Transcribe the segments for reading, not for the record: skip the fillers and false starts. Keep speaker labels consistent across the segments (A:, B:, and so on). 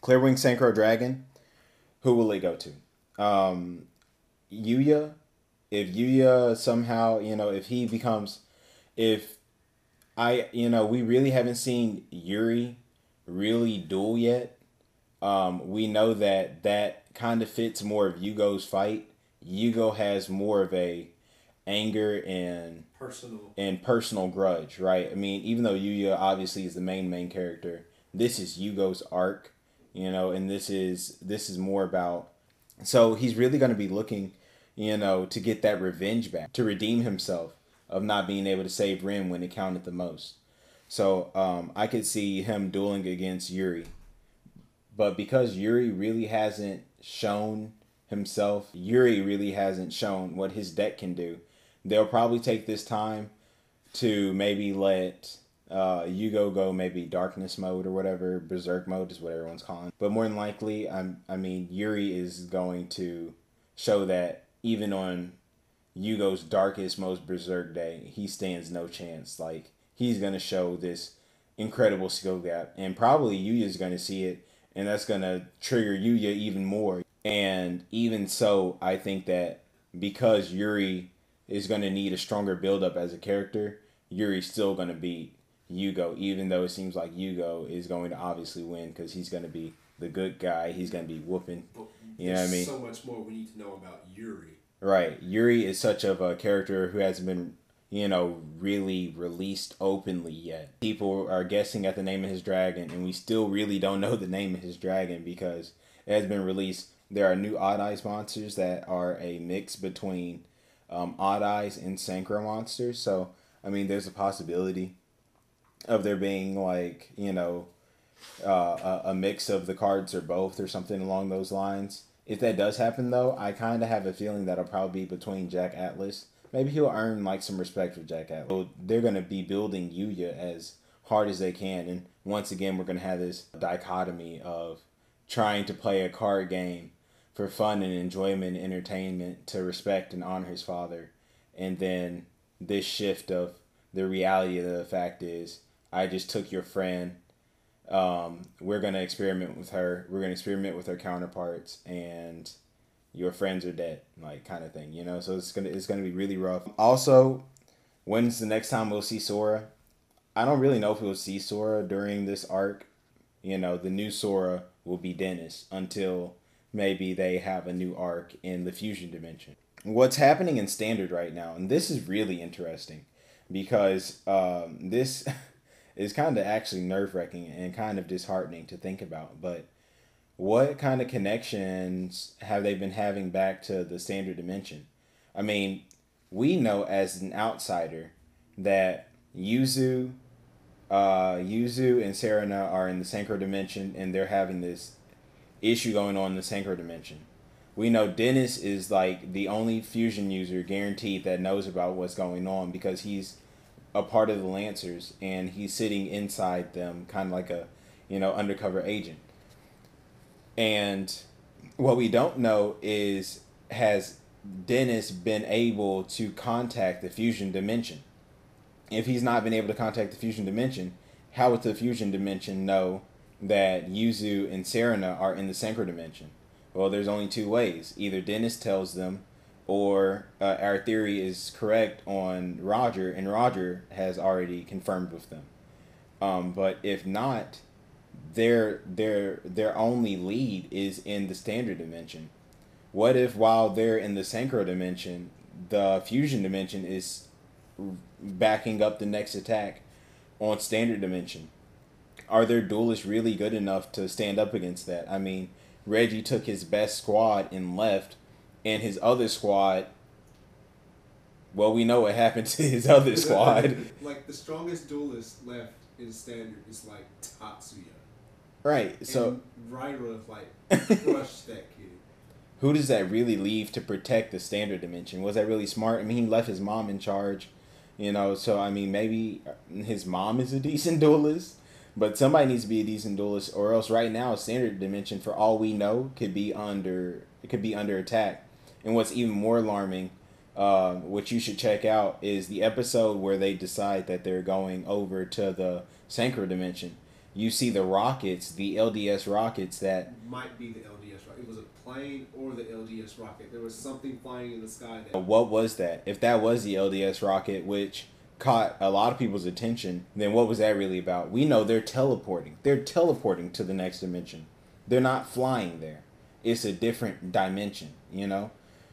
A: Clearwing Synchro Dragon, who will it go to? Yuya. If Yuya somehow, if he becomes, if we really haven't seen Yuri really duel yet. We know that kind of fits more of Yugo's fight. Yugo has more of a anger and personal grudge, right? I mean, even though Yuya obviously is the main character, this is Yugo's arc, and this is more about. So he's really going to be looking, to get that revenge back, to redeem himself of not being able to save Rin when it counted the most. So I could see him dueling against Yuri. But because Yuri really hasn't shown what his deck can do, they'll probably take this time to maybe let Yugo go maybe darkness mode or whatever, berserk mode is what everyone's calling. But more than likely, I mean, Yuri is going to show that even on Yugo's darkest, most berserk day, he stands no chance. Like, he's going to show this incredible skill gap, and probably Yuya's going to see it, and that's going to trigger Yuya even more. And even so, I think that because Yuri is going to need a stronger build-up as a character, Yuri's still going to beat Yugo, even though it seems like Yugo is going to obviously win because he's going to be the good guy. He's going to be whooping. You know what I mean?
B: So much more we need to know about Yuri.
A: Right. Yuri is such of a character who hasn't been, really released openly yet. People are guessing at the name of his dragon, and we still really don't know the name of his dragon because it has been released. There are new Odd Eyes monsters that are a mix between Odd Eyes and Synchro monsters. So, I mean, there's a possibility of there being like, a mix of the cards or both or something along those lines. If that does happen, though, I kind of have a feeling that'll probably be between Jack Atlas. Maybe he'll earn like some respect for Jack Atlas. So they're going to be building Yuya as hard as they can. And once again, we're going to have this dichotomy of trying to play a card game for fun and enjoyment and entertainment to respect and honor his father. And then this shift of the reality of the fact is, I just took your friend. We're going to experiment with her. We're going to experiment with her counterparts, and your friends are dead, like, kind of thing, So it's gonna be really rough. Also, when's the next time we'll see Sora? I don't really know if we'll see Sora during this arc. The new Sora will be Dennis until maybe they have a new arc in the Fusion Dimension. What's happening in Standard right now, and this is really interesting, because this is kind of actually nerve-wracking and kind of disheartening to think about, but what kind of connections have they been having back to the Standard Dimension? I mean, we know as an outsider that Yuzu and Serena are in the Synchro Dimension, and they're having this issue going on in the Synchro Dimension. We know Dennis is like the only fusion user guaranteed that knows about what's going on because he's a part of the Lancers and he's sitting inside them, kind of like a, undercover agent. And what we don't know is, has Dennis been able to contact the Fusion Dimension? If he's not been able to contact the Fusion Dimension, how would the Fusion Dimension know that Yuzu and Serena are in the Synchro Dimension? Well, there's only two ways. Either Dennis tells them, or our theory is correct on Roger, and Roger has already confirmed with them. But if not, their only lead is in the Standard Dimension. What if while they're in the Synchro Dimension, the Fusion Dimension is backing up the next attack on Standard Dimension? Are their duelists really good enough to stand up against that? I mean, Reggie took his best squad and left, and his other squad, well, we know what happened to his other squad.
B: Like, the strongest duelist left in Standard is, like, Tatsuya.
A: Right, so...
B: And Raira, like, crushed that kid.
A: Who does that really leave to protect the Standard Dimension? Was that really smart? I mean, he left his mom in charge, so, I mean, maybe his mom is a decent duelist, but somebody needs to be a decent duelist, or else right now, Standard Dimension, for all we know, could be under attack. And what's even more alarming, what you should check out, is the episode where they decide that they're going over to the Synchro Dimension. you see the rockets, the LDS rockets that
B: Might be the LDS rocket. It was a plane or the LDS rocket. There was something flying in the sky that.
A: what was that? If that was the LDS rocket, which caught a lot of people's attention, then what was that really about? We know they're teleporting. They're teleporting to the next dimension. They're not flying there. It's a different dimension, you know?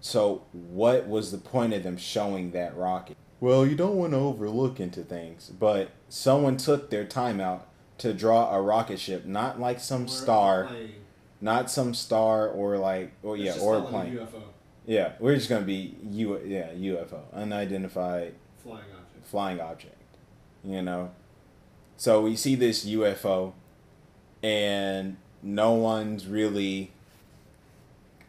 A: So what was the point of them showing that rocket? Well, you don't want to overlook into things, but someone took their time out to draw a rocket ship, not like some
B: Or
A: star,
B: a plane.
A: not some star or like, or
B: Let's
A: yeah,
B: just
A: or a
B: call it
A: plane.
B: UFO.
A: Yeah, we're just gonna be UFO, unidentified
B: Flying object.
A: flying object. You know, so we see this UFO, and no one's really.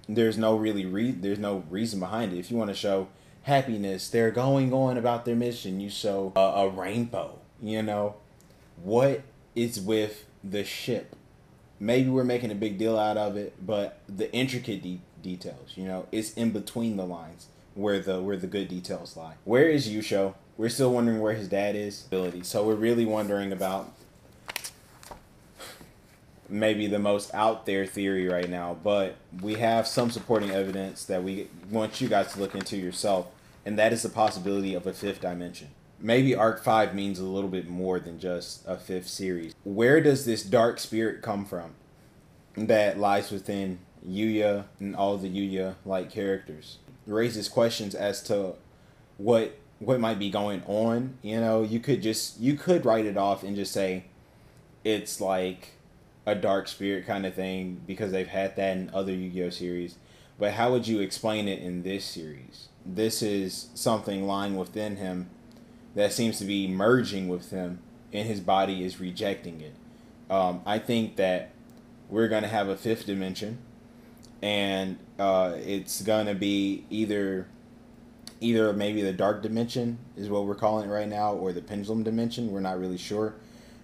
A: There's no reason behind it. If you want to show happiness, they're going on about their mission. You show a rainbow. You know, what is with the ship? Maybe we're making a big deal out of it, but the intricate details, you know, it's in between the lines where the good details lie. Where is Yusho? We're still wondering where his dad is. So we're really wondering about maybe the most out there theory right now, but we have some supporting evidence that we want you guys to look into yourself, and that is the possibility of a fifth dimension. Maybe Arc 5 means a little bit more than just a fifth series. Where does this dark spirit come from that lies within Yuya and all the Yuya-like characters? It raises questions as to what might be going on. You know, you could write it off and just say it's like a dark spirit kind of thing because they've had that in other Yu-Gi-Oh series. But how would you explain it in this series? This is something lying within him that seems to be merging with him, and his body is rejecting it. I think that we're going to have a fifth dimension, and it's going to be either maybe the dark dimension is what we're calling it right now, or the pendulum dimension. We're not really sure,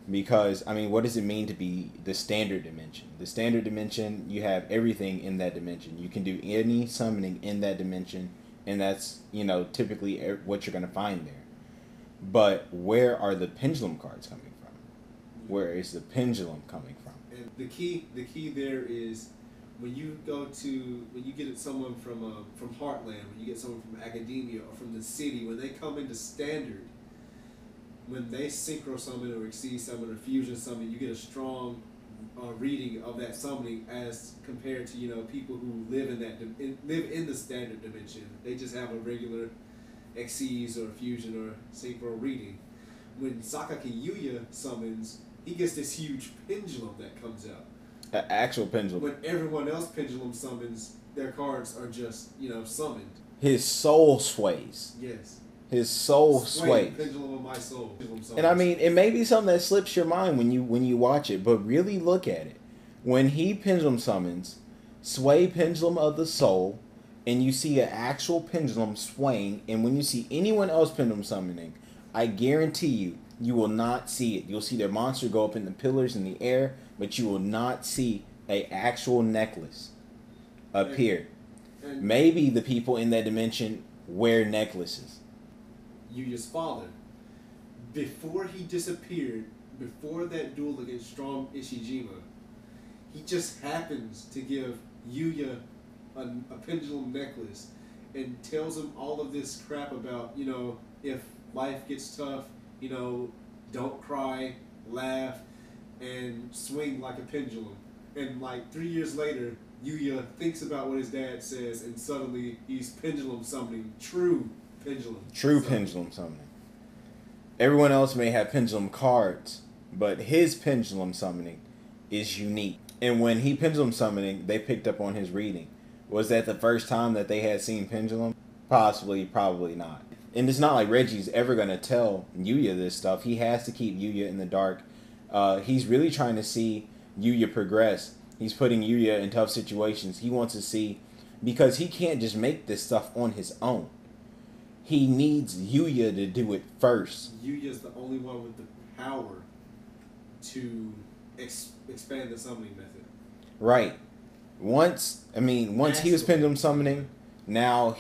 A: because, I mean, what does it mean to be the standard dimension? The standard dimension, you have everything in that dimension. You can do any summoning in that dimension, and that's, you know, typically what you're going to find there. But where are the pendulum cards coming from? Where is the pendulum coming from?
B: And the key there is when you get someone from Heartland, when you get someone from academia or from the city, when they come into standard, when they synchro summon or exceed summon or fusion summon, you get a strong reading of that summoning as compared to, you know, people who live in the standard dimension. They just have a regular exceeds or fusion or synchro reading. When Sakaki Yuya summons, he gets this huge pendulum that comes out.
A: An actual pendulum.
B: When everyone else pendulum summons, their cards are just, you know, summoned.
A: His soul sways.
B: Yes.
A: His soul sways.
B: Pendulum of my soul.
A: And I mean, it may be something that slips your mind when you watch it, but really look at it. When he pendulum summons, sway pendulum of the soul, and you see an actual pendulum swaying, and when you see anyone else pendulum summoning, I guarantee you will not see it. You'll see their monster go up in the pillars in the air, but you will not see a actual necklace appear.
B: And
A: maybe the people in that dimension wear necklaces.
B: Yuya's father, before he disappeared, before that duel against Strong Ishijima, he just happens to give Yuya a pendulum necklace and tells him all of this crap about, you know, if life gets tough, you know, don't cry, laugh, and swing like a pendulum. And like 3 years later, Yuya thinks about what his dad says, and suddenly he's pendulum summoning true pendulum
A: summoning. Everyone else may have pendulum cards, but his pendulum summoning is unique. And when he pendulum summoning, they picked up on his reading. Was that the first time that they had seen pendulum? Possibly, probably not. And it's not like Reggie's ever going to tell Yuya this stuff. He has to keep Yuya in the dark. He's really trying to see Yuya progress. He's putting Yuya in tough situations. He wants to see, because he can't just make this stuff on his own. He needs Yuya to do it first.
B: Yuya's the only one with the power to expand the summoning method.
A: Right. Once he was pendulum summoning, now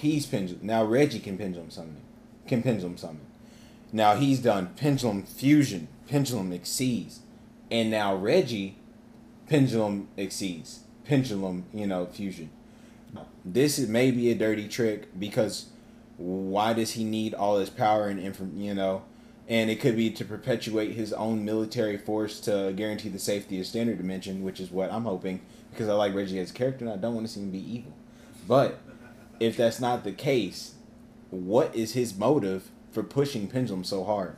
A: Reggie can pendulum summon. Now he's done pendulum fusion, pendulum exceeds, And now Reggie, pendulum exceeds. Pendulum, fusion. This is maybe a dirty trick because why does he need all his power and and it could be to perpetuate his own military force to guarantee the safety of Standard Dimension, which is what I'm hoping because I like Reggie as a character and I don't want to see him be evil. But if that's not the case, what is his motive for pushing Pendulum so hard?